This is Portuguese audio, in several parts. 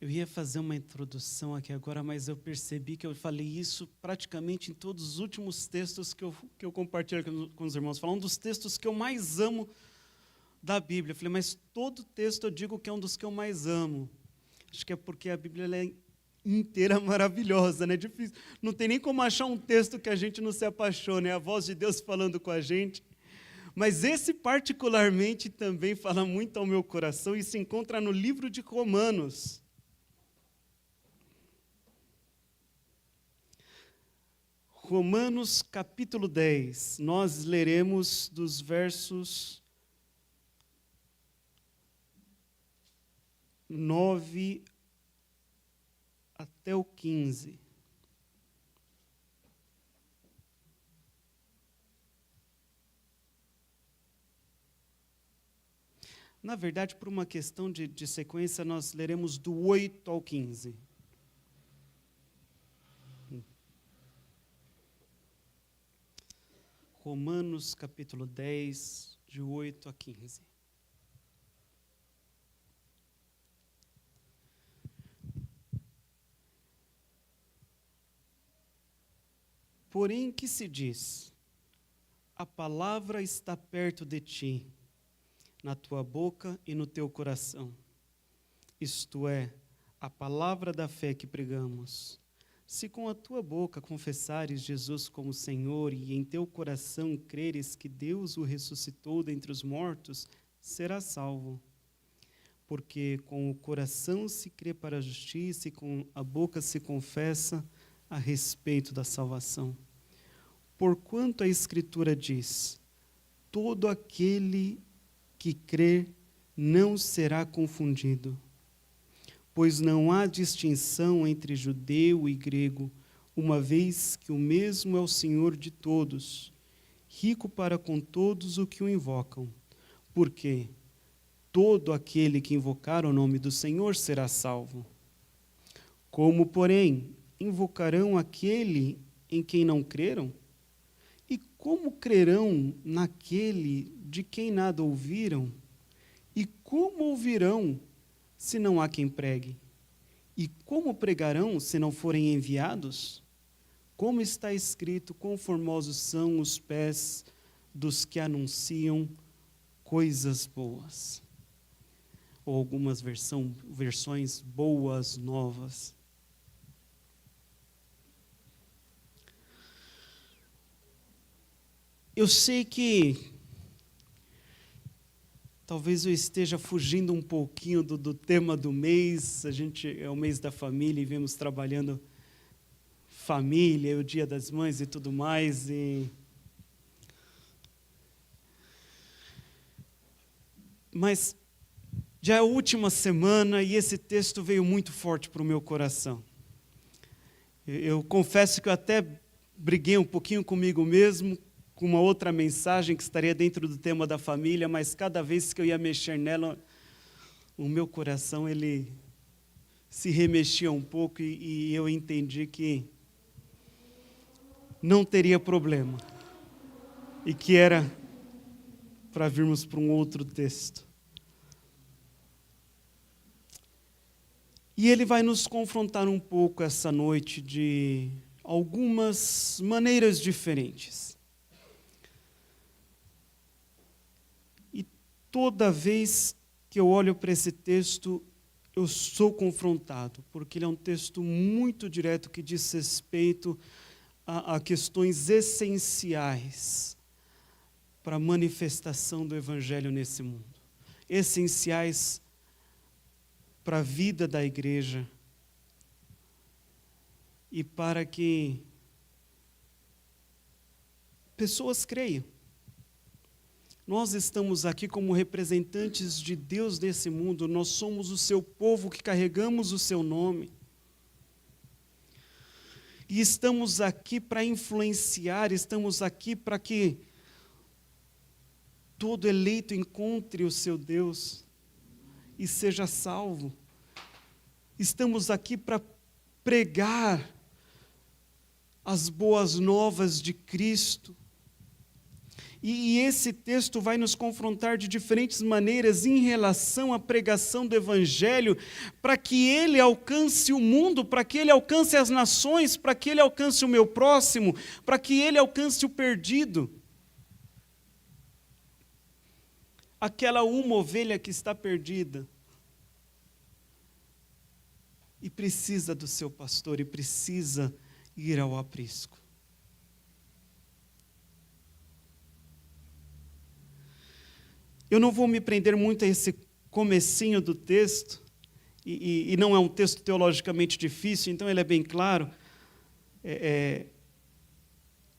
Eu ia fazer uma introdução aqui agora, mas eu percebi que eu falei isso praticamente em todos os últimos textos que eu compartilho com os irmãos. Falando dos textos que eu mais amo da Bíblia. Eu falei, mas todo texto eu digo que é um dos que eu mais amo. Acho que é porque a Bíblia ela é inteira maravilhosa, né? Difícil. Não tem nem como achar um texto que a gente não se apaixone, é a voz de Deus falando com a gente. Mas esse particularmente também fala muito ao meu coração e se encontra no livro de Romanos. Romanos capítulo 10, nós leremos dos versos 9 até o 15. Na verdade, por uma questão de sequência, nós leremos do 8 ao 15. Romanos capítulo 10, de 8 a 15. Porém, que se diz? A palavra está perto de ti, na tua boca e no teu coração. Isto é, a palavra da fé que pregamos. Se com a tua boca confessares Jesus como Senhor e em teu coração creres que Deus o ressuscitou dentre os mortos, serás salvo. Porque com o coração se crê para a justiça e com a boca se confessa a respeito da salvação. Porquanto a Escritura diz, todo aquele que crê não será confundido. Pois não há distinção entre judeu e grego, uma vez que o mesmo é o Senhor de todos, rico para com todos os que o invocam. Porque todo aquele que invocar o nome do Senhor será salvo. Como, porém, invocarão aquele em quem não creram? E como crerão naquele de quem nada ouviram? E como ouvirão se não há quem pregue? E como pregarão se não forem enviados? Como está escrito, quão formosos são os pés dos que anunciam coisas boas. Ou algumas versões boas novas. Eu sei que talvez eu esteja fugindo um pouquinho do tema do mês. A gente é o mês da família e vemos trabalhando família, o Dia das Mães e tudo mais. Mas já é a última semana e esse texto veio muito forte para o meu coração. Eu confesso que eu até briguei um pouquinho comigo mesmo, com uma outra mensagem que estaria dentro do tema da família, mas cada vez que eu ia mexer nela, o meu coração ele se remexia um pouco e eu entendi que não teria problema e que era para virmos para um outro texto. E ele vai nos confrontar um pouco essa noite de algumas maneiras diferentes. Toda vez que eu olho para esse texto, eu sou confrontado, porque ele é um texto muito direto que diz respeito a questões essenciais para a manifestação do Evangelho nesse mundo. Essenciais para a vida da igreja e para que pessoas creiam. Nós estamos aqui como representantes de Deus nesse mundo, nós somos o seu povo que carregamos o seu nome. E estamos aqui para influenciar, estamos aqui para que todo eleito encontre o seu Deus e seja salvo. Estamos aqui para pregar as boas novas de Cristo. E esse texto vai nos confrontar de diferentes maneiras em relação à pregação do Evangelho, para que ele alcance o mundo, para que ele alcance as nações, para que ele alcance o meu próximo, para que ele alcance o perdido. Aquela uma ovelha que está perdida e precisa do seu pastor e precisa ir ao aprisco. Eu não vou me prender muito a esse comecinho do texto, e não é um texto teologicamente difícil, então ele é bem claro.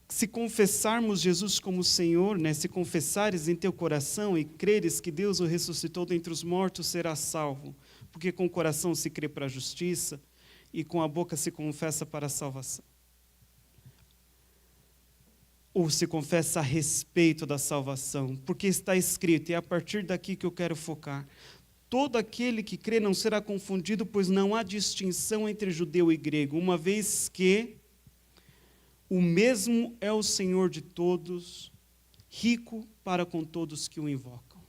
Se confessarmos Jesus como Senhor, né, se confessares em teu coração e creres que Deus o ressuscitou dentre os mortos, serás salvo. Porque com o coração se crê para a justiça e com a boca se confessa para a salvação. Ou se confessa a respeito da salvação, porque está escrito, e é a partir daqui que eu quero focar: todo aquele que crê não será confundido, pois não há distinção entre judeu e grego, uma vez que o mesmo é o Senhor de todos, rico para com todos que o invocam.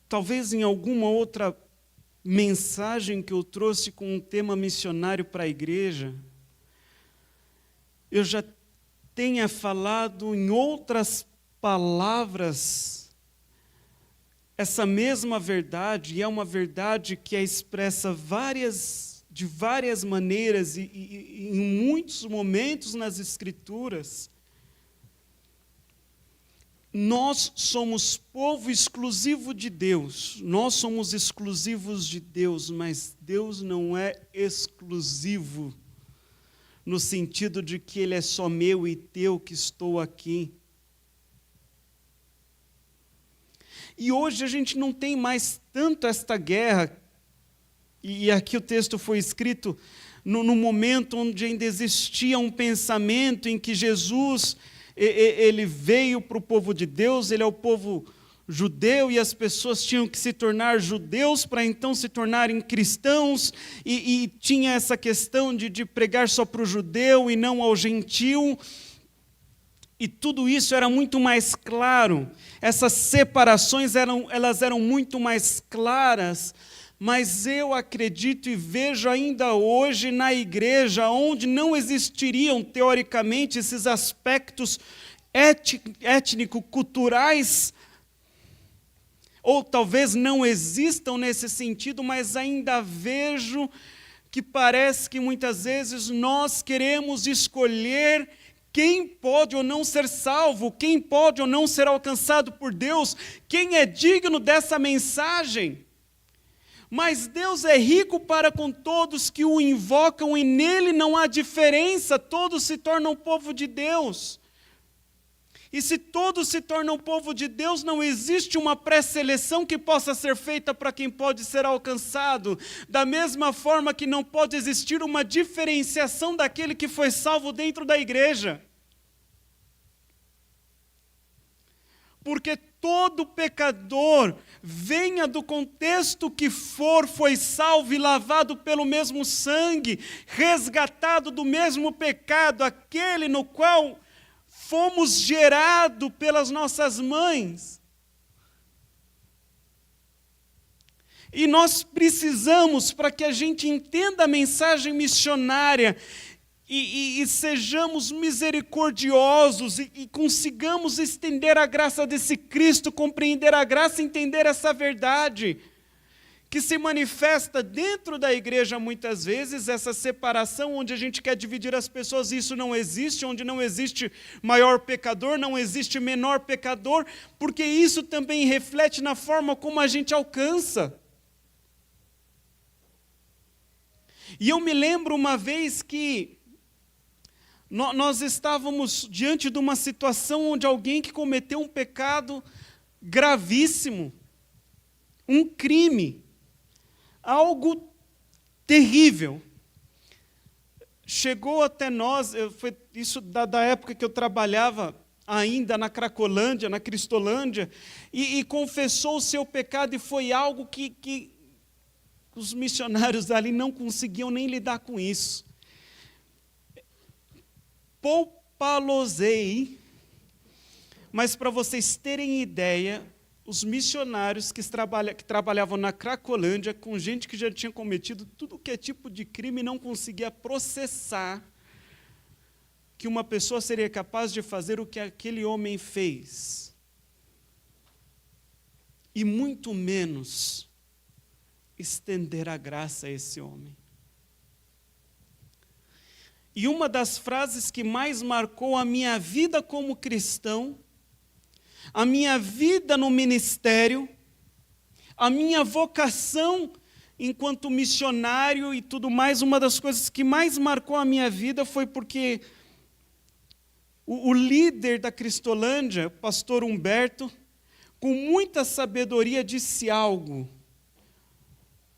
Talvez em alguma outra mensagem que eu trouxe com um tema missionário para a igreja, eu já tenha falado em outras palavras essa mesma verdade, e é uma verdade que é expressa de várias maneiras e em muitos momentos nas Escrituras. Nós somos povo exclusivo de Deus, nós somos exclusivos de Deus, mas Deus não é exclusivo, no sentido de que Ele é só meu e teu que estou aqui. E hoje a gente não tem mais tanto esta guerra, e aqui o texto foi escrito no momento onde ainda existia um pensamento em que Jesus, ele veio para o povo de Deus, ele é o povo judeu, e as pessoas tinham que se tornar judeus para então se tornarem cristãos, e tinha essa questão de pregar só para o judeu e não ao gentil, e tudo isso era muito mais claro, essas separações elas eram muito mais claras, mas eu acredito e vejo ainda hoje na igreja, onde não existiriam, teoricamente, esses aspectos étnico-culturais, ou talvez não existam nesse sentido, mas ainda vejo que parece que muitas vezes nós queremos escolher quem pode ou não ser salvo, quem pode ou não ser alcançado por Deus, quem é digno dessa mensagem. Mas Deus é rico para com todos que o invocam, e nele não há diferença, todos se tornam povo de Deus. E se todos se tornam povo de Deus, não existe uma pré-seleção que possa ser feita para quem pode ser alcançado, da mesma forma que não pode existir uma diferenciação daquele que foi salvo dentro da igreja. Porque todo pecador, venha do contexto que for, foi salvo e lavado pelo mesmo sangue, resgatado do mesmo pecado, aquele no qual fomos gerados pelas nossas mães. E nós precisamos, para que a gente entenda a mensagem missionária, e sejamos misericordiosos e consigamos estender a graça desse Cristo, compreender a graça e entender essa verdade, que se manifesta dentro da igreja muitas vezes, essa separação onde a gente quer dividir as pessoas, isso não existe, onde não existe maior pecador, não existe menor pecador, porque isso também reflete na forma como a gente alcança. E eu me lembro uma vez que nós estávamos diante de uma situação onde alguém que cometeu um pecado gravíssimo, um crime, algo terrível, chegou até nós, foi isso da época que eu trabalhava ainda na Cracolândia, na Cristolândia, e confessou o seu pecado, e foi algo que os missionários ali não conseguiam nem lidar com isso. poupá-los-ei, mas para vocês terem ideia, os missionários que trabalhavam na Cracolândia, com gente que já tinha cometido tudo que é tipo de crime, não conseguia processar que uma pessoa seria capaz de fazer o que aquele homem fez. E muito menos estender a graça a esse homem. E uma das frases que mais marcou a minha vida como cristão, a minha vida no ministério, a minha vocação enquanto missionário e tudo mais, uma das coisas que mais marcou a minha vida foi porque o líder da Cristolândia, pastor Humberto, com muita sabedoria disse algo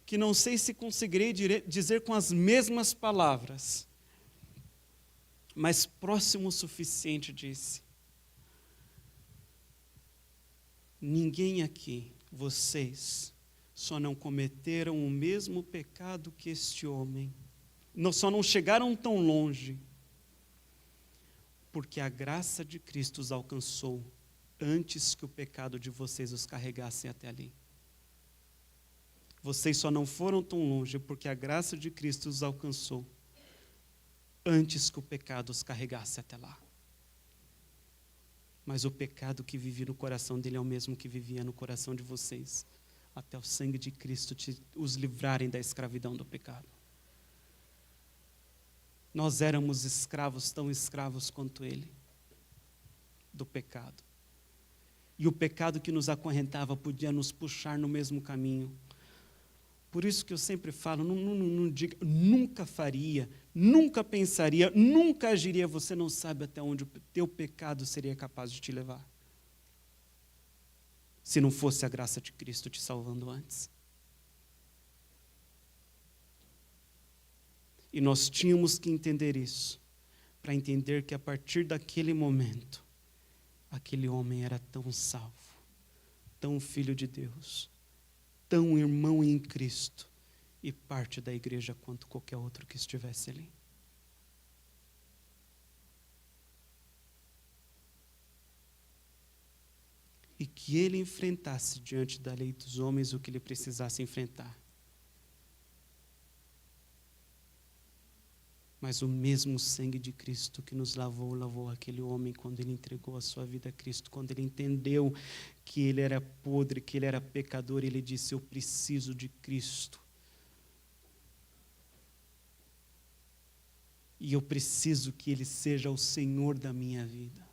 que não sei se conseguirei dizer com as mesmas palavras, mas próximo o suficiente disse: ninguém aqui, vocês, só não cometeram o mesmo pecado que este homem, só não chegaram tão longe, porque a graça de Cristo os alcançou antes que o pecado de vocês os carregasse até ali. Vocês só não foram tão longe porque a graça de Cristo os alcançou antes que o pecado os carregasse até lá. Mas o pecado que vivia no coração dele é o mesmo que vivia no coração de vocês, até o sangue de Cristo os livrarem da escravidão do pecado. Nós éramos escravos, tão escravos quanto ele, do pecado. E o pecado que nos acorrentava podia nos puxar no mesmo caminho. Por isso que eu sempre falo, não diga, nunca faria, nunca pensaria, nunca agiria, você não sabe até onde o teu pecado seria capaz de te levar. Se não fosse a graça de Cristo te salvando antes. E nós tínhamos que entender isso, para entender que a partir daquele momento, aquele homem era tão salvo, tão filho de Deus, tão irmão em Cristo e parte da igreja quanto qualquer outro que estivesse ali. E que ele enfrentasse diante da lei dos homens o que ele precisasse enfrentar. Mas o mesmo sangue de Cristo que nos lavou aquele homem quando ele entregou a sua vida a Cristo, quando ele entendeu que ele era podre, que ele era pecador, ele disse: eu preciso de Cristo. E eu preciso que ele seja o Senhor da minha vida.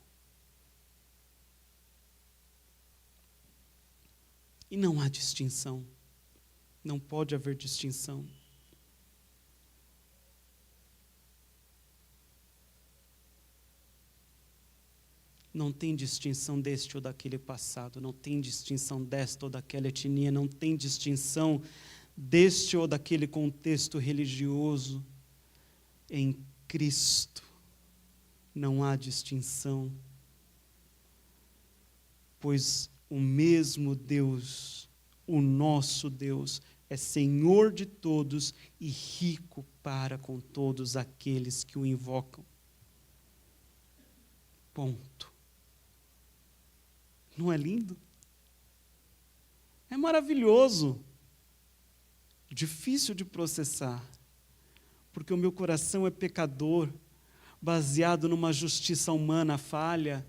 E não há distinção, não pode haver distinção. Não tem distinção deste ou daquele passado, não tem distinção desta ou daquela etnia, não tem distinção deste ou daquele contexto religioso. Em Cristo não há distinção, pois o mesmo Deus, o nosso Deus, é Senhor de todos e rico para com todos aqueles que o invocam. Ponto. Não é lindo? É maravilhoso. Difícil de processar, porque o meu coração é pecador, baseado numa justiça humana falha,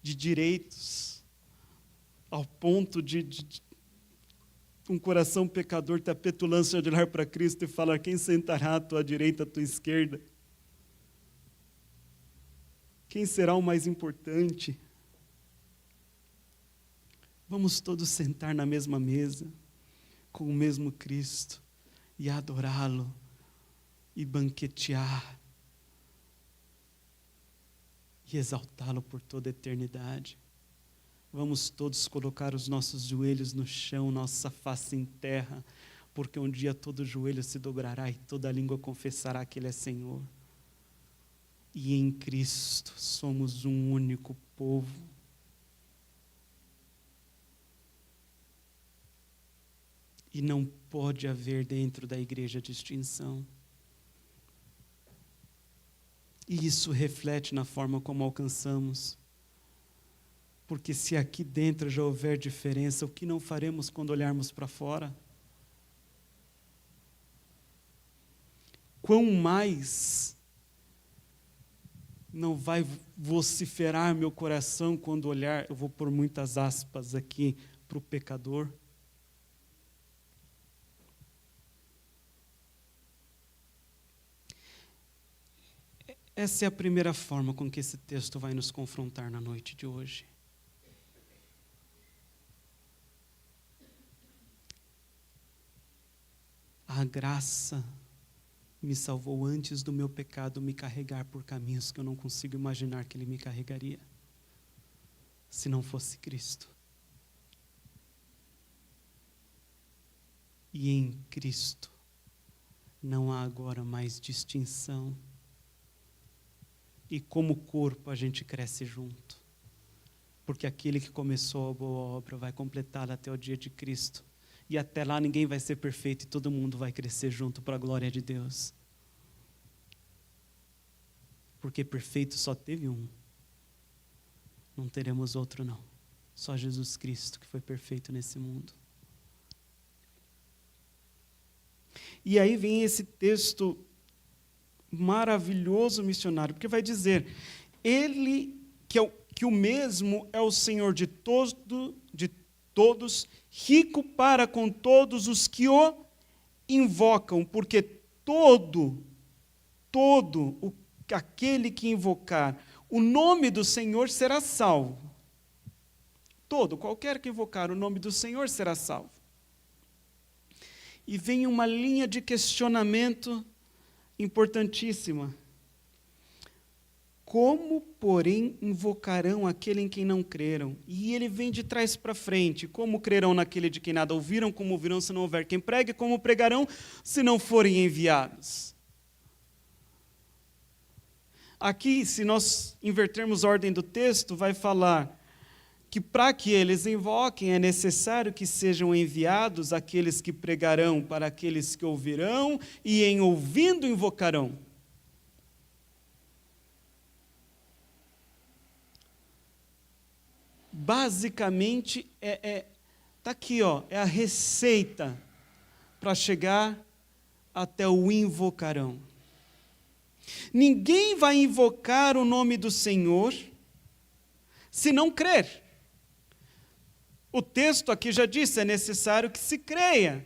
de direitos, ao ponto de um coração pecador ter a petulância de olhar para Cristo e falar: quem sentará à tua direita, à tua esquerda? Quem será o mais importante? Vamos todos sentar na mesma mesa, com o mesmo Cristo, e adorá-lo, e banquetear, e exaltá-lo por toda a eternidade. Vamos todos colocar os nossos joelhos no chão, nossa face em terra, porque um dia todo joelho se dobrará e toda língua confessará que Ele é Senhor. E em Cristo somos um único povo. E não pode haver dentro da igreja distinção. E isso reflete na forma como alcançamos. Porque se aqui dentro já houver diferença, o que não faremos quando olharmos para fora? Quão mais não vai vociferar meu coração quando olhar, eu vou pôr muitas aspas aqui, para o pecador? Essa é a primeira forma com que esse texto vai nos confrontar na noite de hoje. A graça me salvou antes do meu pecado me carregar por caminhos que eu não consigo imaginar que ele me carregaria, se não fosse Cristo. E em Cristo não há agora mais distinção. E como corpo a gente cresce junto. Porque aquele que começou a boa obra vai completá-la até o dia de Cristo. E até lá ninguém vai ser perfeito e todo mundo vai crescer junto para a glória de Deus. Porque perfeito só teve um. Não teremos outro não. Só Jesus Cristo que foi perfeito nesse mundo. E aí vem esse texto maravilhoso missionário, porque vai dizer, ele que o mesmo é o Senhor de todos, rico para com todos os que o invocam, porque aquele que invocar o nome do Senhor será salvo. Qualquer que invocar o nome do Senhor será salvo. E vem uma linha de questionamento importantíssima. Como, porém, invocarão aquele em quem não creram? E ele vem de trás para frente. Como crerão naquele de quem nada ouviram? Como ouvirão se não houver quem pregue? Como pregarão se não forem enviados? Aqui, se nós invertermos a ordem do texto, vai falar que para que eles invoquem é necessário que sejam enviados aqueles que pregarão para aqueles que ouvirão e em ouvindo invocarão. Basicamente, tá aqui, é a receita para chegar até o invocarão. Ninguém vai invocar o nome do Senhor se não crer. O texto aqui já disse, é necessário que se creia.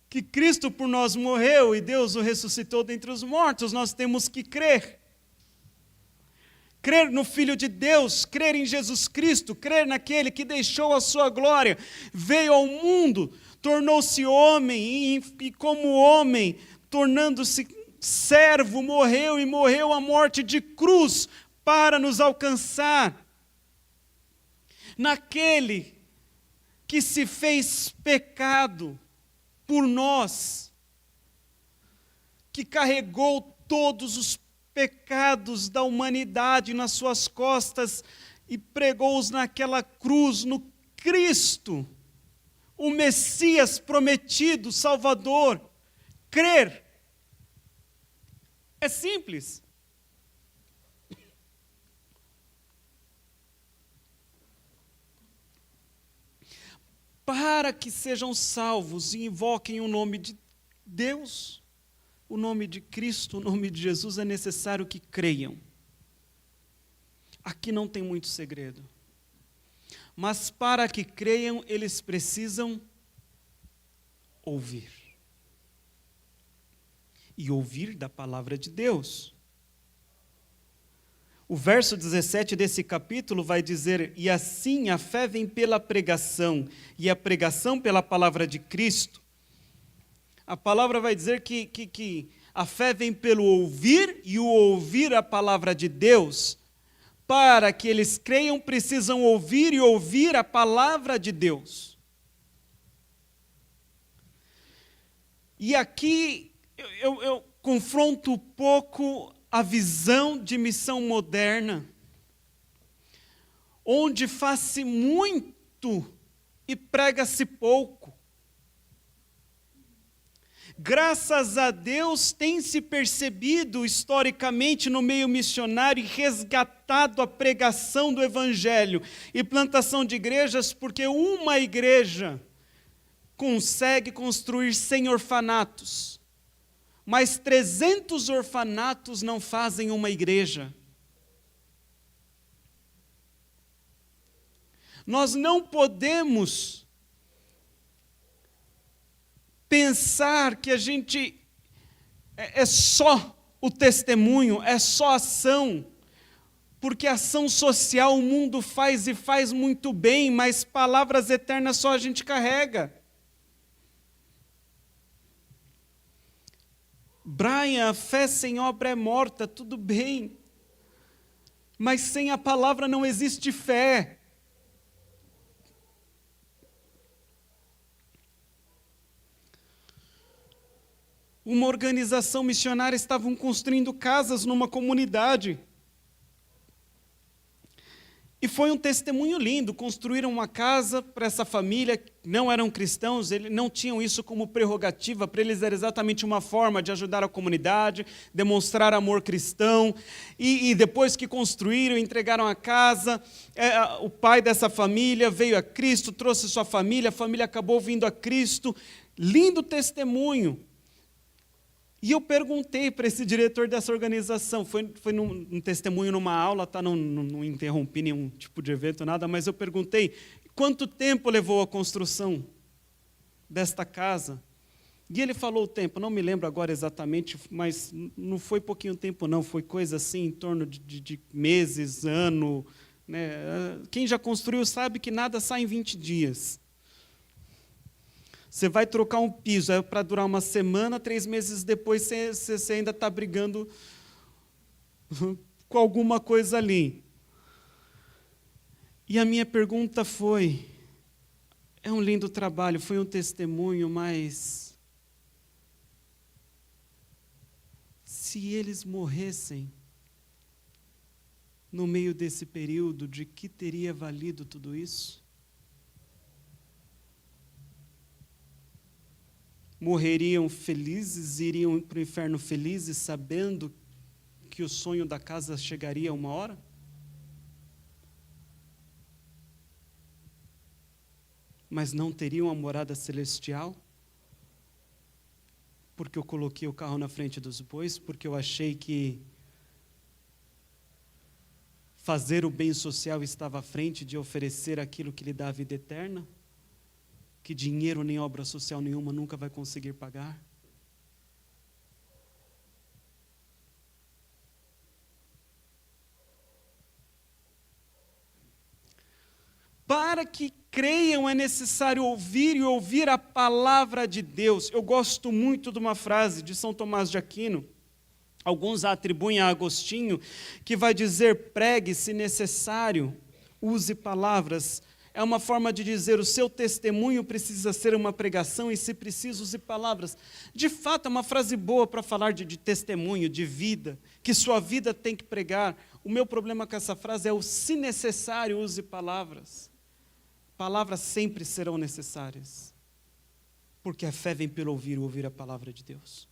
Que Cristo por nós morreu e Deus o ressuscitou dentre os mortos, nós temos que crer. Crer no Filho de Deus, crer em Jesus Cristo, crer naquele que deixou a sua glória, veio ao mundo, tornou-se homem e como homem, tornando-se servo, morreu e morreu a morte de cruz para nos alcançar. Naquele que se fez pecado por nós, que carregou todos os pecados da humanidade nas suas costas e pregou-os naquela cruz, no Cristo, o Messias prometido, Salvador. Crer é simples. Para que sejam salvos e invoquem o nome de Deus, o nome de Cristo, o nome de Jesus, é necessário que creiam. Aqui não tem muito segredo. Mas para que creiam, eles precisam ouvir. E ouvir da palavra de Deus. O verso 17 desse capítulo vai dizer, e assim a fé vem pela pregação, e a pregação pela palavra de Cristo. A palavra vai dizer que a fé vem pelo ouvir, e o ouvir a palavra de Deus. Para que eles creiam, precisam ouvir e ouvir a palavra de Deus. E aqui eu confronto um pouco a visão de missão moderna, onde faz-se muito e prega-se pouco. Graças a Deus tem se percebido historicamente no meio missionário e resgatado a pregação do Evangelho e plantação de igrejas, porque uma igreja consegue construir 100 orfanatos, mas 300 orfanatos não fazem uma igreja. Nós não podemos pensar que a gente é só o testemunho, é só ação, porque ação social o mundo faz e faz muito bem, mas palavras eternas só a gente carrega. Brian, a fé sem obra é morta, tudo bem, mas sem a palavra não existe fé. Uma organização missionária estavam construindo casas numa comunidade. E foi um testemunho lindo. Construíram uma casa para essa família, não eram cristãos, eles não tinham isso como prerrogativa, para eles era exatamente uma forma de ajudar a comunidade, demonstrar amor cristão. E depois que construíram, entregaram a casa, o pai dessa família veio a Cristo, trouxe sua família, a família acabou vindo a Cristo. Lindo testemunho. E eu perguntei para esse diretor dessa organização, foi num testemunho numa aula, tá? Não interrompi nenhum tipo de evento, nada, mas eu perguntei, quanto tempo levou a construção desta casa? E ele falou o tempo, não me lembro agora exatamente, mas não foi pouquinho tempo não, foi coisa assim, em torno de meses, ano. Né? Quem já construiu sabe que nada sai em 20 dias. Você vai trocar um piso, é para durar uma semana, 3 meses depois você ainda está brigando com alguma coisa ali. E a minha pergunta foi, é um lindo trabalho, foi um testemunho, mas se eles morressem no meio desse período, de que teria valido tudo isso? Morreriam felizes, iriam para o inferno felizes, sabendo que o sonho da casa chegaria uma hora? Mas não teriam a morada celestial? Porque eu coloquei o carro na frente dos bois, porque eu achei que fazer o bem social estava à frente de oferecer aquilo que lhe dá a vida eterna? Que dinheiro nem obra social nenhuma nunca vai conseguir pagar? Para que creiam é necessário ouvir e ouvir a palavra de Deus. Eu gosto muito de uma frase de São Tomás de Aquino, alguns a atribuem a Agostinho, que vai dizer, pregue se necessário, use palavras. É uma forma de dizer, o seu testemunho precisa ser uma pregação e, se preciso, use palavras. De fato, é uma frase boa para falar de testemunho, de vida, que sua vida tem que pregar. O meu problema com essa frase é o, se necessário, use palavras. Palavras sempre serão necessárias, porque a fé vem pelo ouvir e ouvir a palavra de Deus.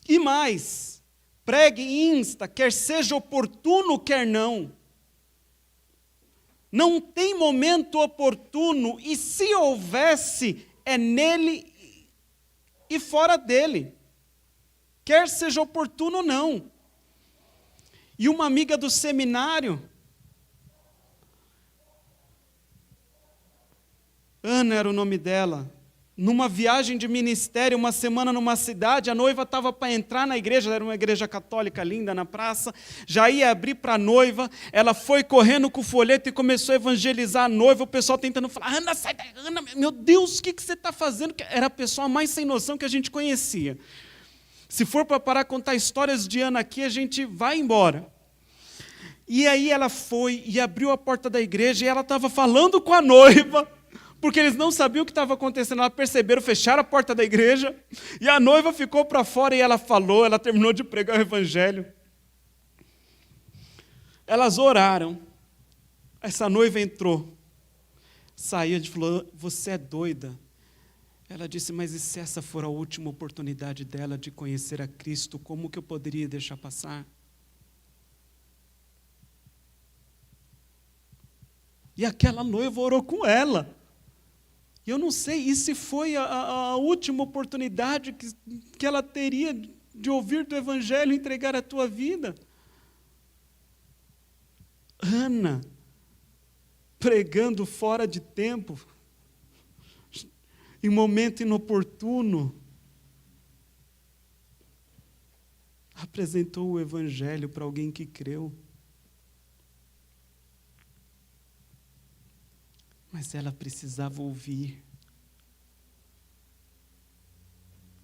E mais, pregue e insta, quer seja oportuno, quer não. Não tem momento oportuno, e se houvesse, é nele e fora dele. Quer seja oportuno ou não. E uma amiga do seminário, Ana era o nome dela, numa viagem de ministério, uma semana numa cidade, a noiva estava para entrar na igreja, era uma igreja católica linda na praça, já ia abrir para a noiva, ela foi correndo com o folheto e começou a evangelizar a noiva, o pessoal tentando falar, Ana, sai daí, Ana, meu Deus, o que você está fazendo? Era a pessoa mais sem noção que a gente conhecia. Se for para parar a contar histórias de Ana aqui, a gente vai embora. E aí ela foi e abriu a porta da igreja e ela estava falando com a noiva, porque eles não sabiam o que estava acontecendo, ela perceberam, fecharam a porta da igreja, e a noiva ficou para fora e ela falou, ela terminou de pregar o evangelho. Elas oraram, essa noiva entrou, saiu e falou, você é doida, Ela disse, mas e se essa for a última oportunidade dela de conhecer a Cristo, como que eu poderia deixar passar? E aquela noiva orou com ela. E eu não sei, e se foi a última oportunidade que ela teria de ouvir do Evangelho e entregar a tua vida? Ana, pregando fora de tempo, em momento inoportuno, apresentou o Evangelho para alguém que creu. Mas ela precisava ouvir.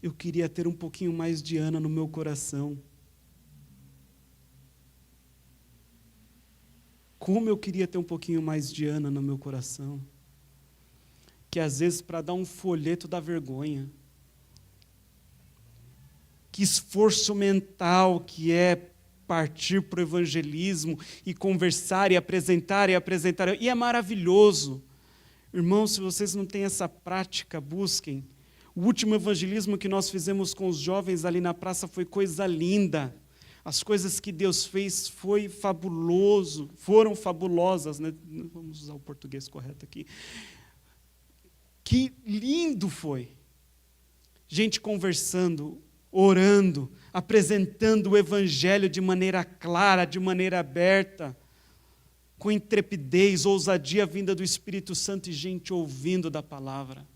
Eu queria ter um pouquinho mais de Ana no meu coração. Como eu queria ter um pouquinho mais de Ana no meu coração. Que às vezes para dar um folheto dá vergonha. Que esforço mental que é partir para o evangelismo e conversar e apresentar e apresentar. E é maravilhoso. Irmãos, se vocês não têm essa prática, busquem. O último evangelismo que nós fizemos com os jovens ali na praça foi coisa linda. As coisas que Deus fez foram fabulosas, né? Vamos usar o português correto aqui. Que lindo foi. Gente conversando, orando, apresentando o evangelho de maneira clara, de maneira aberta, com intrepidez, ousadia vinda do Espírito Santo e gente ouvindo da palavra.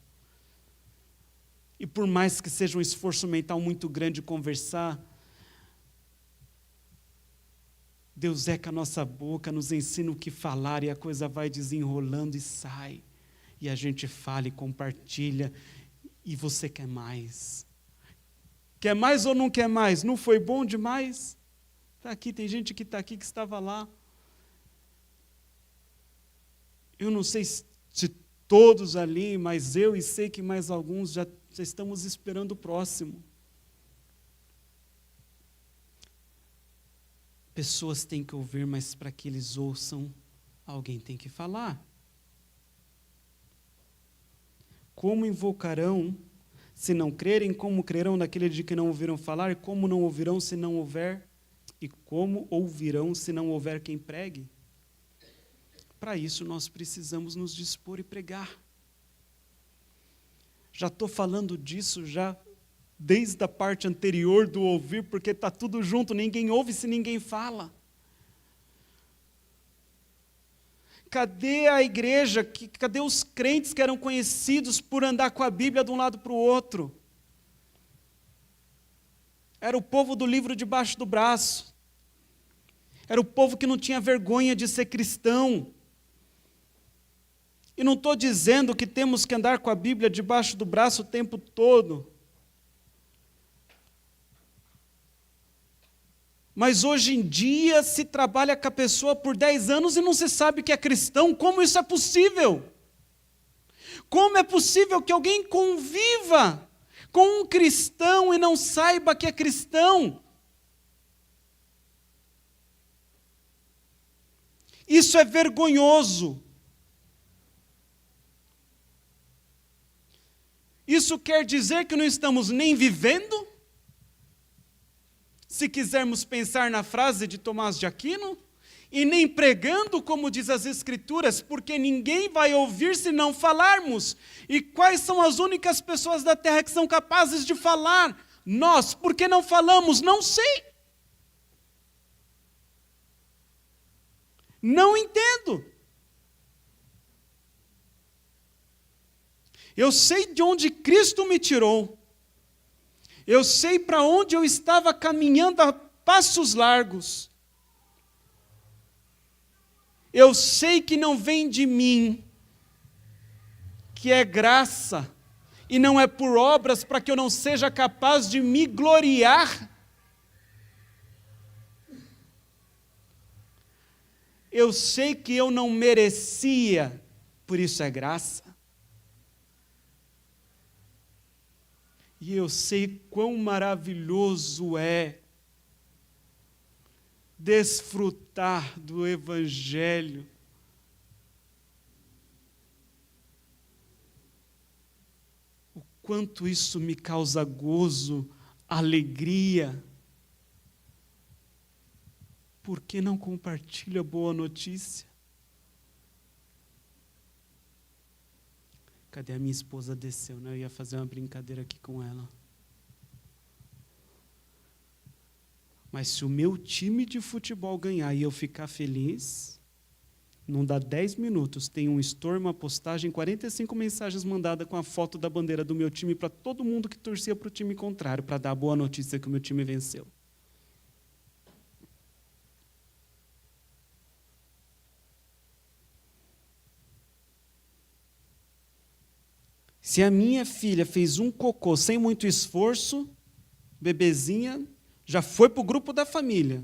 E por mais que seja um esforço mental muito grande conversar, Deus eca a nossa boca, nos ensina o que falar e a coisa vai desenrolando e sai. E a gente fala e compartilha e você quer mais. Quer mais ou não quer mais? Não foi bom demais? Está aqui, tem gente que está aqui que estava lá. Eu não sei se todos ali, mas eu e sei que mais alguns já estamos esperando o próximo. Pessoas têm que ouvir, mas para que eles ouçam, alguém tem que falar. Como invocarão, se não crerem? Como crerão naquele de que não ouviram falar? Como não ouvirão se não houver? E como ouvirão se não houver quem pregue? Para isso nós precisamos nos dispor e pregar. Já estou falando disso já desde a parte anterior do ouvir, porque está tudo junto, ninguém ouve se ninguém fala. Cadê a igreja? Cadê os crentes que eram conhecidos por andar com a Bíblia de um lado para o outro? Era o povo do livro debaixo do braço. Era o povo que não tinha vergonha de ser cristão. E não estou dizendo que temos que andar com a Bíblia debaixo do braço o tempo todo. Mas hoje em dia se trabalha com a pessoa por 10 anos e não se sabe que é cristão. Como isso é possível? Como é possível que alguém conviva com um cristão e não saiba que é cristão? Isso é vergonhoso. Isso quer dizer que não estamos nem vivendo? Se quisermos pensar na frase de Tomás de Aquino, e nem pregando, como diz as Escrituras, porque ninguém vai ouvir se não falarmos. E quais são as únicas pessoas da terra que são capazes de falar? Nós. Por que não falamos? Não sei. Não entendo. Eu sei de onde Cristo me tirou. Eu sei para onde eu estava caminhando a passos largos. Eu sei que não vem de mim, que é graça, e não é por obras para que eu não seja capaz de me gloriar. Eu sei que eu não merecia, por isso é graça. E eu sei quão maravilhoso é desfrutar do Evangelho. O quanto isso me causa gozo, alegria. Por que não compartilha a boa notícia? Cadê a minha esposa? Desceu, né? Eu ia fazer uma brincadeira aqui com ela. Mas se o meu time de futebol ganhar e eu ficar feliz, não dá 10 minutos, tem um story, uma postagem, 45 mensagens mandadas com a foto da bandeira do meu time para todo mundo que torcia para o time contrário, para dar a boa notícia que o meu time venceu. Se a minha filha fez um cocô sem muito esforço, bebezinha, já foi para o grupo da família.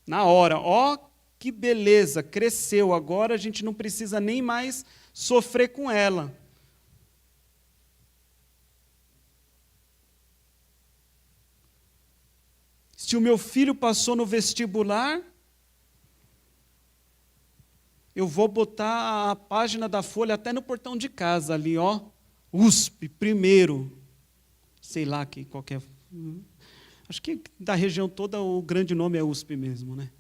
Na hora, ó, que beleza, cresceu, agora a gente não precisa nem mais sofrer com ela. Se o meu filho passou no vestibular, eu vou botar a página da Folha até no portão de casa ali, ó, USP, primeiro. Sei lá, que qualquer... Acho que da região toda o grande nome é USP mesmo, né?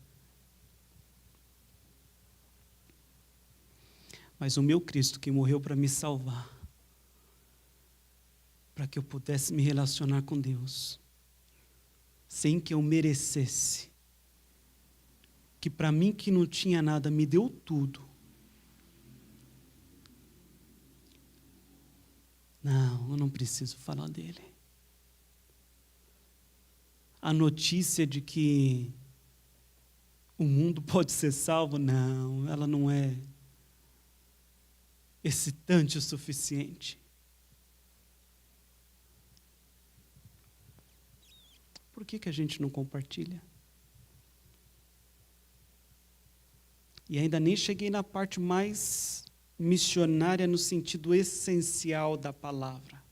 Mas o meu Cristo que morreu para me salvar, para que eu pudesse me relacionar com Deus, sem que eu merecesse, que para mim que não tinha nada, me deu tudo. Não, eu não preciso falar dele. A notícia de que o mundo pode ser salvo, não, ela não é excitante o suficiente. Por que a gente não compartilha? E ainda nem cheguei na parte mais missionária no sentido essencial da palavra.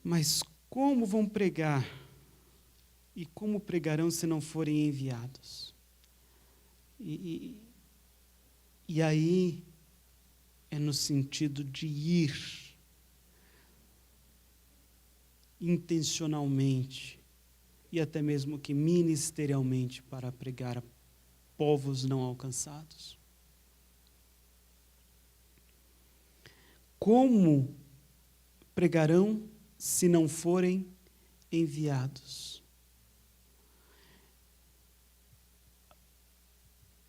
Mas como vão pregar? E como pregarão se não forem enviados? E aí é no sentido de ir intencionalmente e até mesmo que ministerialmente para pregar a povos não alcançados. Como pregarão se não forem enviados?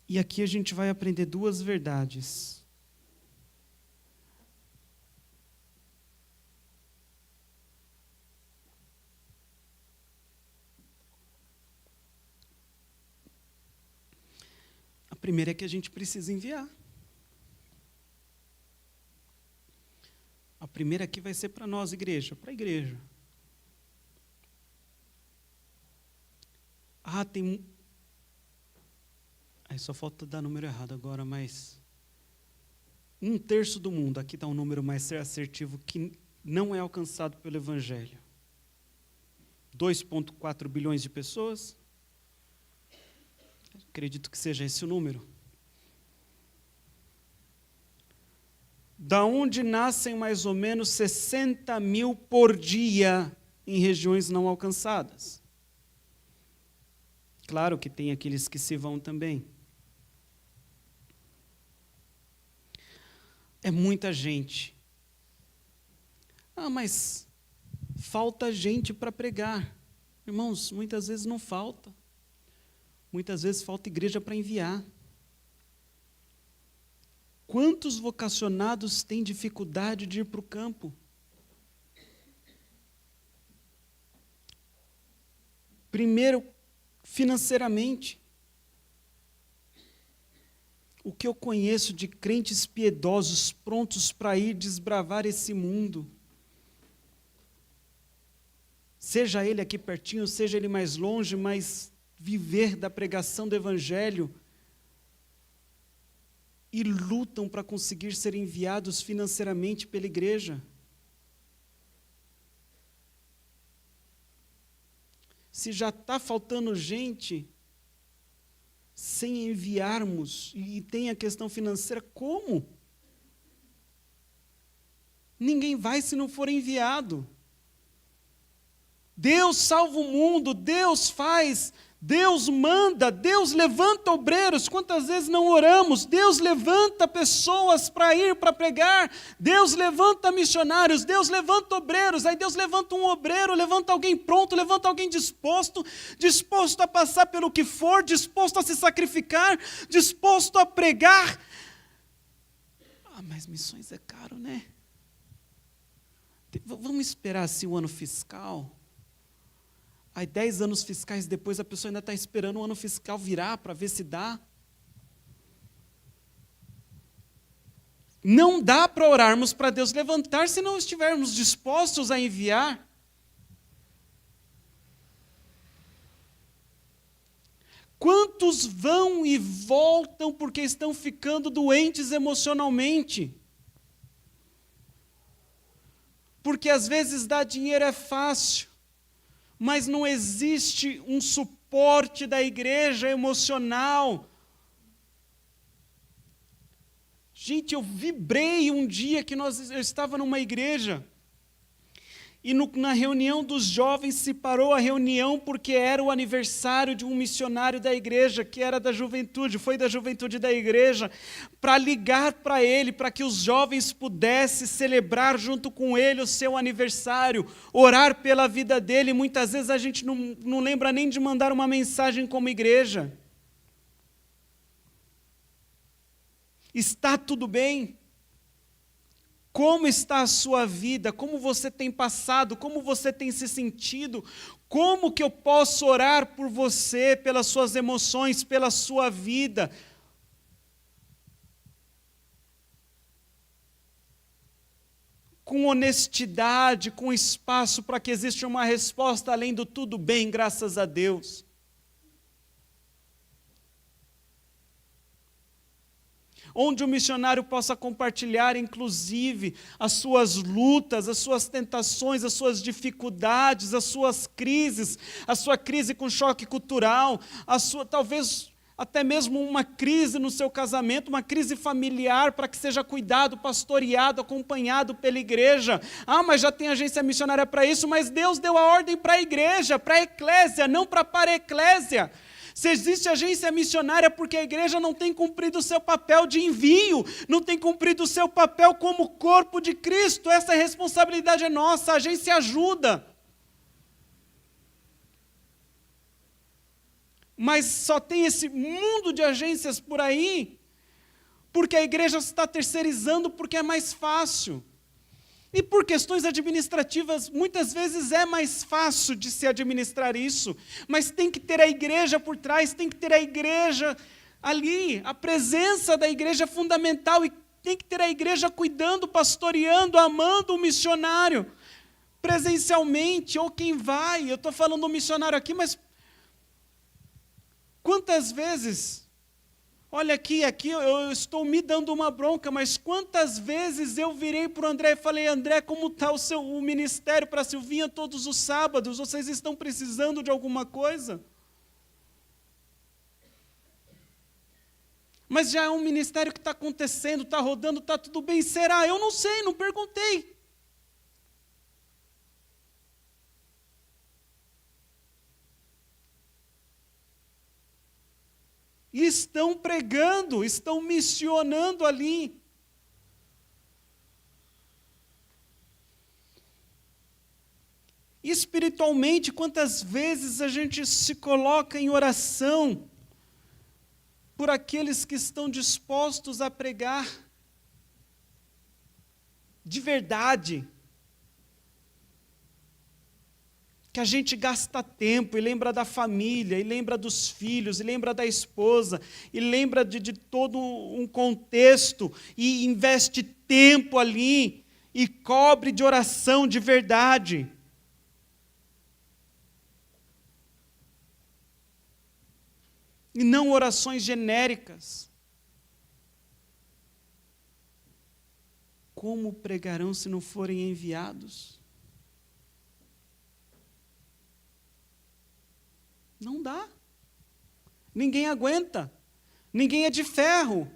E aqui a gente vai aprender duas verdades. A primeira é que a gente precisa enviar. A primeira aqui vai ser para nós, igreja, para a igreja. Tem... Aí só falta dar número errado agora, mas 1/3 do mundo, aqui está um número mais assertivo, que não é alcançado pelo Evangelho. 2,4 bilhões de pessoas. Acredito que seja esse o número. Da onde nascem mais ou menos 60 mil por dia em regiões não alcançadas. Claro que tem aqueles que se vão também. É muita gente. Mas falta gente para pregar. Irmãos, muitas vezes não falta. Muitas vezes falta igreja para enviar. Quantos vocacionados têm dificuldade de ir para o campo? Primeiro, financeiramente. O que eu conheço de crentes piedosos prontos para ir desbravar esse mundo, seja ele aqui pertinho, seja ele mais longe, mas viver da pregação do Evangelho, e lutam para conseguir ser enviados financeiramente pela igreja. Se já está faltando gente, sem enviarmos, e tem a questão financeira, como? Ninguém vai se não for enviado. Deus salva o mundo, Deus faz, Deus manda, Deus levanta obreiros. Quantas vezes não oramos? Deus levanta pessoas para ir, para pregar. Deus levanta missionários, Deus levanta obreiros. Aí Deus levanta um obreiro, levanta alguém pronto, levanta alguém disposto a passar pelo que for, disposto a se sacrificar, disposto a pregar. Mas missões é caro, né? Vamos esperar assim o ano fiscal? Aí 10 anos fiscais depois a pessoa ainda está esperando o ano fiscal virar para ver se dá. Não dá para orarmos para Deus levantar se não estivermos dispostos a enviar. Quantos vão e voltam porque estão ficando doentes emocionalmente? Porque às vezes dar dinheiro é fácil, mas não existe um suporte da igreja emocional. Gente, eu vibrei um dia que eu estava numa igreja, e na reunião dos jovens se parou a reunião porque era o aniversário de um missionário da igreja, que era da juventude, foi da juventude da igreja, para ligar para ele, para que os jovens pudessem celebrar junto com ele o seu aniversário, orar pela vida dele. Muitas vezes a gente não lembra nem de mandar uma mensagem como igreja. Está tudo bem? Como está a sua vida? Como você tem passado? Como você tem se sentido? Como que eu posso orar por você, pelas suas emoções, pela sua vida? Com honestidade, com espaço para que exista uma resposta além do tudo bem, graças a Deus. Onde o missionário possa compartilhar, inclusive, as suas lutas, as suas tentações, as suas dificuldades, as suas crises, a sua crise com choque cultural, talvez até mesmo uma crise no seu casamento, uma crise familiar, para que seja cuidado, pastoreado, acompanhado pela igreja. Mas já tem agência missionária para isso, mas Deus deu a ordem para a igreja, para a eclésia, não para a paraeclésia. Se existe agência missionária, porque a igreja não tem cumprido o seu papel de envio, não tem cumprido o seu papel como corpo de Cristo. Essa responsabilidade é nossa, a agência ajuda. Mas só tem esse mundo de agências por aí, porque a igreja está terceirizando, porque é mais fácil. E por questões administrativas, muitas vezes é mais fácil de se administrar isso, mas tem que ter a igreja por trás, tem que ter a igreja ali, a presença da igreja é fundamental, e tem que ter a igreja cuidando, pastoreando, amando o missionário, presencialmente, ou quem vai. Eu estou falando do missionário aqui, mas quantas vezes... Olha aqui eu estou me dando uma bronca, mas quantas vezes eu virei para o André e falei: André, como está o ministério para a Silvinha todos os sábados? Vocês estão precisando de alguma coisa? Mas já é um ministério que está acontecendo, está rodando, está tudo bem. Será? Eu não sei, não perguntei. E estão pregando, estão missionando ali. Espiritualmente, quantas vezes a gente se coloca em oração por aqueles que estão dispostos a pregar de verdade. Que a gente gasta tempo e lembra da família, e lembra dos filhos, e lembra da esposa, e lembra de todo um contexto, e investe tempo ali, e cobre de oração de verdade. E não orações genéricas. Como pregarão se não forem enviados? Não dá. Ninguém aguenta. Ninguém é de ferro.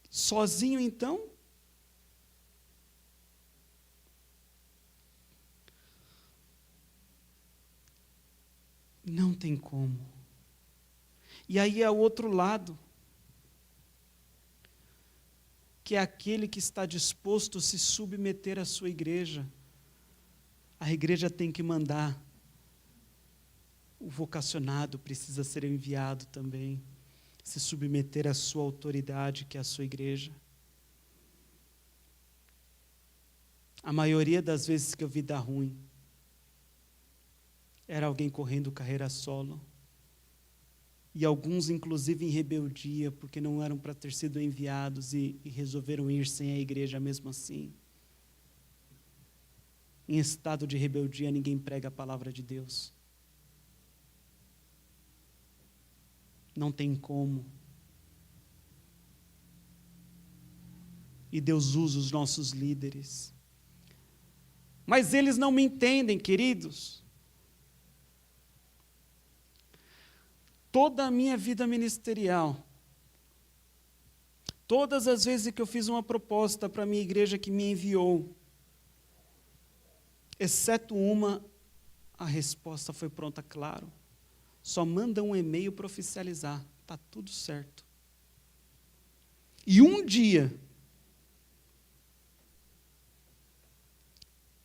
Sozinho, então? Não tem como. E aí é o outro lado, que é aquele que está disposto a se submeter à sua igreja. A igreja tem que mandar. O vocacionado precisa ser enviado também, se submeter à sua autoridade, que é a sua igreja. A maioria das vezes que eu vi dar ruim, era alguém correndo carreira solo. E alguns, inclusive, em rebeldia, porque não eram para ter sido enviados e resolveram ir sem a igreja mesmo assim. Em estado de rebeldia, ninguém prega a palavra de Deus. Não tem como. E Deus usa os nossos líderes. Mas eles não me entendem, queridos. Toda a minha vida ministerial, todas as vezes que eu fiz uma proposta para a minha igreja que me enviou, exceto uma, a resposta foi pronta, claro. Só manda um e-mail para oficializar, está tudo certo. E um dia,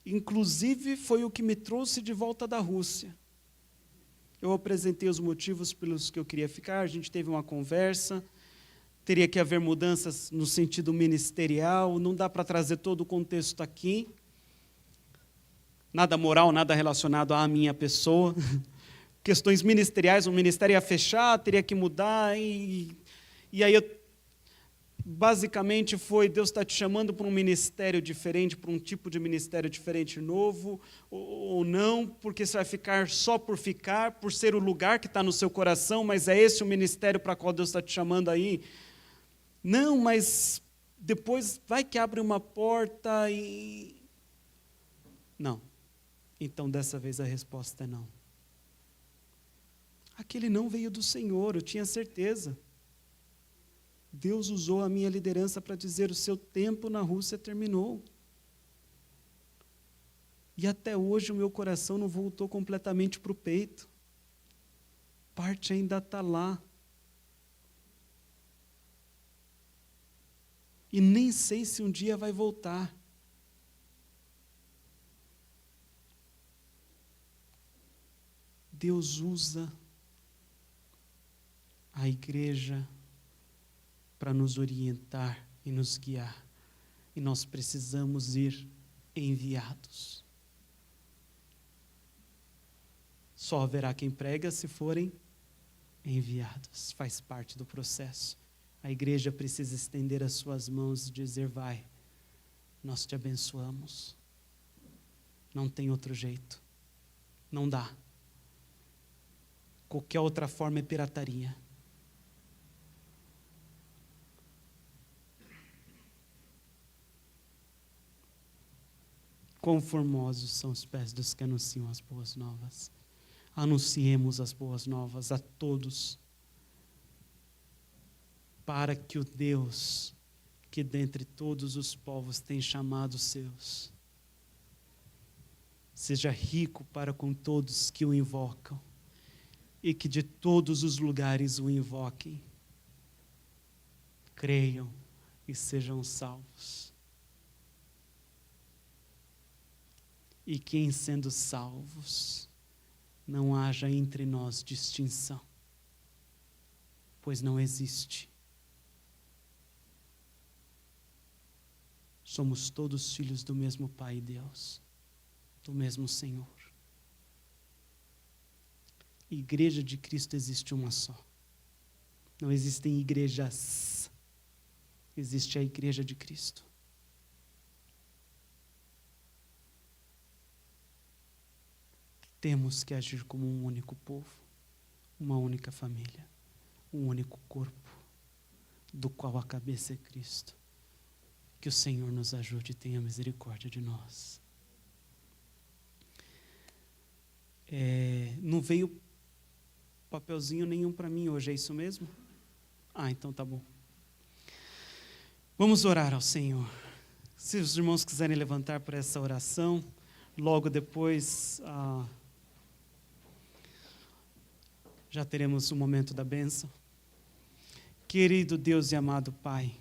inclusive foi o que me trouxe de volta da Rússia. Eu apresentei os motivos pelos que eu queria ficar, a gente teve uma conversa, teria que haver mudanças no sentido ministerial, não dá para trazer todo o contexto aqui, nada moral, nada relacionado à minha pessoa, questões ministeriais, o ministério ia fechar, teria que mudar, e aí basicamente foi, Deus está te chamando para um ministério diferente, para um tipo de ministério diferente, novo, ou não, porque você vai ficar só por ficar, por ser o lugar que está no seu coração, mas é esse o ministério para qual Deus está te chamando aí? Não, mas depois vai que abre uma porta e... Não. Então, dessa vez a resposta é não. Aquele não veio do Senhor, eu tinha certeza. Deus usou a minha liderança para dizer: o seu tempo na Rússia terminou. E até hoje o meu coração não voltou completamente para o peito. Parte ainda está lá. E nem sei se um dia vai voltar. Deus usa a igreja para nos orientar e nos guiar. E nós precisamos ir enviados. Só haverá quem prega se forem enviados. Faz parte do processo. A igreja precisa estender as suas mãos e dizer: vai, nós te abençoamos. Não tem outro jeito. Não dá. Qualquer outra forma é pirataria. Quão formosos são os pés dos que anunciam as boas novas. Anunciemos as boas novas a todos, para que o Deus, que dentre todos os povos tem chamado os seus, seja rico para com todos que o invocam, e que de todos os lugares o invoquem, creiam e sejam salvos. E que, em sendo salvos, não haja entre nós distinção, pois não existe. Somos todos filhos do mesmo Pai Deus, do mesmo Senhor. Igreja de Cristo existe uma só. Não existem igrejas. Existe a Igreja de Cristo. Temos que agir como um único povo, uma única família, um único corpo, do qual a cabeça é Cristo. Que o Senhor nos ajude e tenha misericórdia de nós. Não veio papelzinho nenhum para mim hoje, é isso mesmo? Então tá bom. Vamos orar ao Senhor. Se os irmãos quiserem levantar para essa oração, logo depois já teremos o momento da bênção. Querido Deus e amado Pai,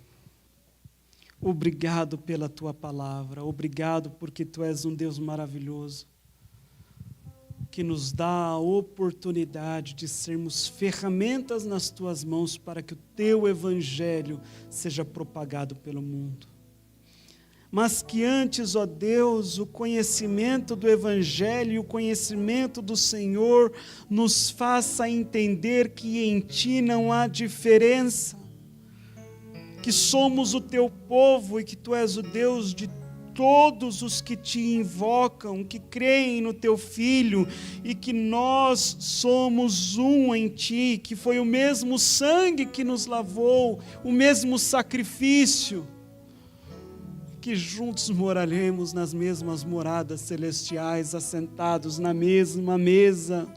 obrigado pela Tua palavra, obrigado porque Tu és um Deus maravilhoso, que nos dá a oportunidade de sermos ferramentas nas Tuas mãos para que o Teu Evangelho seja propagado pelo mundo. Mas que antes, ó Deus, o conhecimento do Evangelho e o conhecimento do Senhor nos faça entender que em Ti não há diferença, que somos o Teu povo e que Tu és o Deus de todos os que Te invocam, que creem no Teu Filho, e que nós somos um em Ti, que foi o mesmo sangue que nos lavou, o mesmo sacrifício, que juntos moraremos nas mesmas moradas celestiais, assentados na mesma mesa,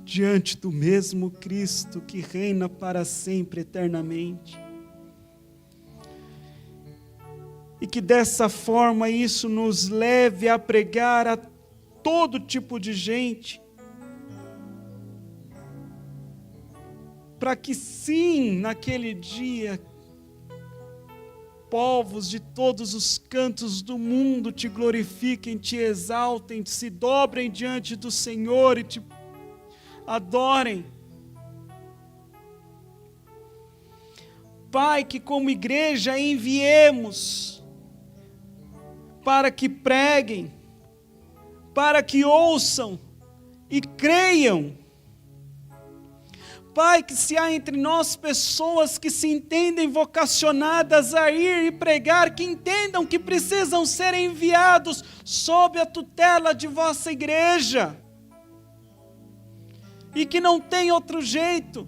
diante do mesmo Cristo que reina para sempre, eternamente. E que dessa forma isso nos leve a pregar a todo tipo de gente, para que sim, naquele dia, povos de todos os cantos do mundo Te glorifiquem, Te exaltem, se dobrem diante do Senhor e Te adorem. Pai, que como igreja enviemos para que preguem, para que ouçam e creiam. Pai, que se há entre nós pessoas que se entendem vocacionadas a ir e pregar, que entendam que precisam ser enviados sob a tutela de vossa igreja, e que não tem outro jeito.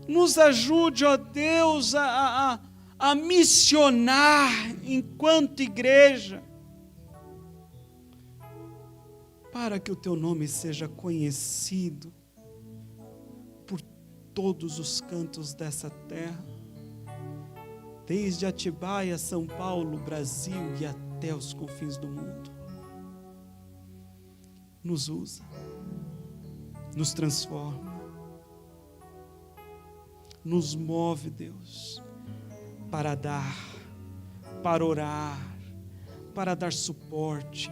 Nos ajude, ó Deus, a missionar enquanto igreja, para que o Teu nome seja conhecido por todos os cantos dessa terra, desde Atibaia, São Paulo, Brasil e até os confins do mundo. Nos usa, nos transforma, nos move, Deus, para dar, para orar, para dar suporte,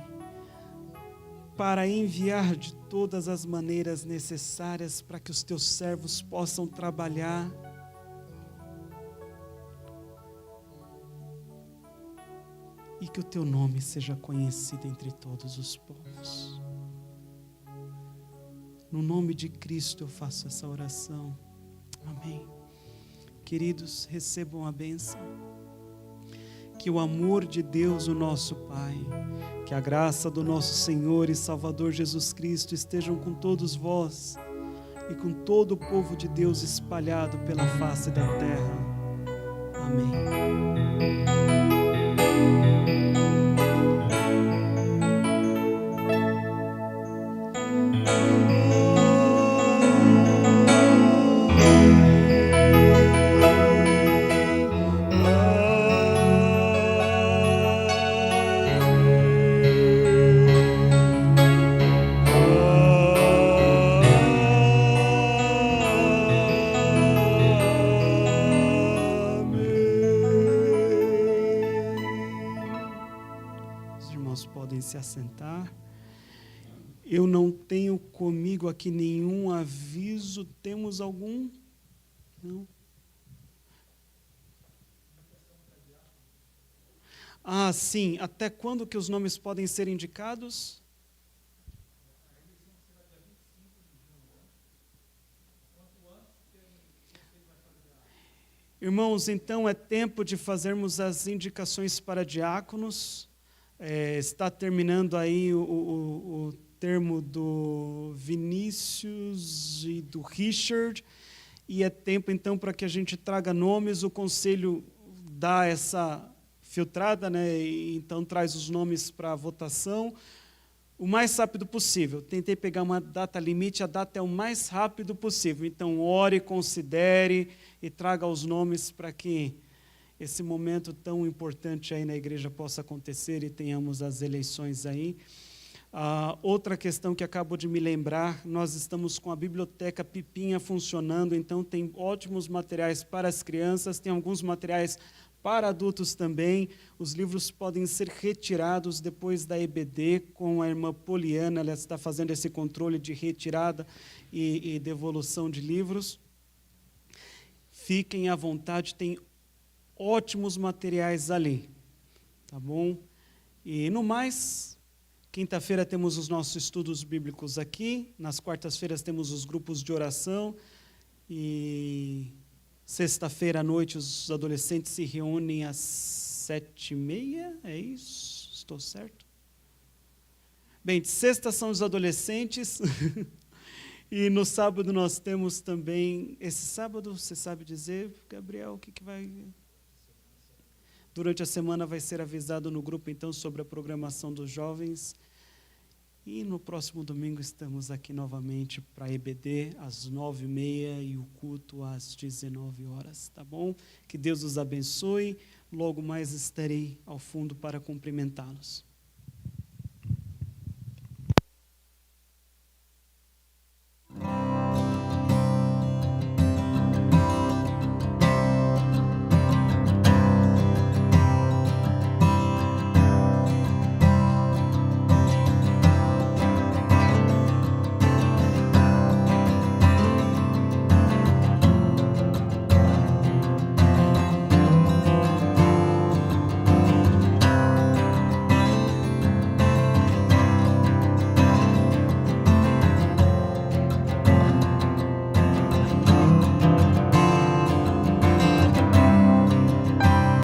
para enviar de todas as maneiras necessárias para que os Teus servos possam trabalhar. E que o Teu nome seja conhecido entre todos os povos. No nome de Cristo eu faço essa oração. Amém. Queridos, recebam a bênção. Que o amor de Deus, o nosso Pai, que a graça do nosso Senhor e Salvador Jesus Cristo estejam com todos vós e com todo o povo de Deus espalhado pela face da terra. Amém. Se assentar. Eu não tenho comigo aqui nenhum aviso. Temos algum? Não? Sim. Até quando que os nomes podem ser indicados? Irmãos, então é tempo de fazermos as indicações para diáconos. Está terminando aí o termo do Vinícius e do Richard, e é tempo então para que a gente traga nomes. O conselho dá essa filtrada, né? E então traz os nomes para votação o mais rápido possível. Tentei pegar uma data limite, a data é o mais rápido possível. Então, ore, considere e traga os nomes para que esse momento tão importante aí na igreja possa acontecer e tenhamos as eleições aí. Outra questão que acabo de me lembrar, nós estamos com a biblioteca Pipinha funcionando, então tem ótimos materiais para as crianças, tem alguns materiais para adultos também. Os livros podem ser retirados depois da EBD com a irmã Poliana, ela está fazendo esse controle de retirada e devolução de livros. Fiquem à vontade, tem ótimos materiais ali, tá bom? E no mais, quinta-feira temos os nossos estudos bíblicos aqui, nas quartas-feiras temos os grupos de oração e sexta-feira à noite os adolescentes se reúnem às 7h30, é isso? Estou certo? Bem, de sexta são os adolescentes e no sábado nós temos também, esse sábado, você sabe dizer, Gabriel, o que vai... Durante a semana vai ser avisado no grupo, então, sobre a programação dos jovens. E no próximo domingo estamos aqui novamente para a EBD, às 9h30 e o culto às 19h, tá bom? Que Deus os abençoe. Logo mais estarei ao fundo para cumprimentá-los.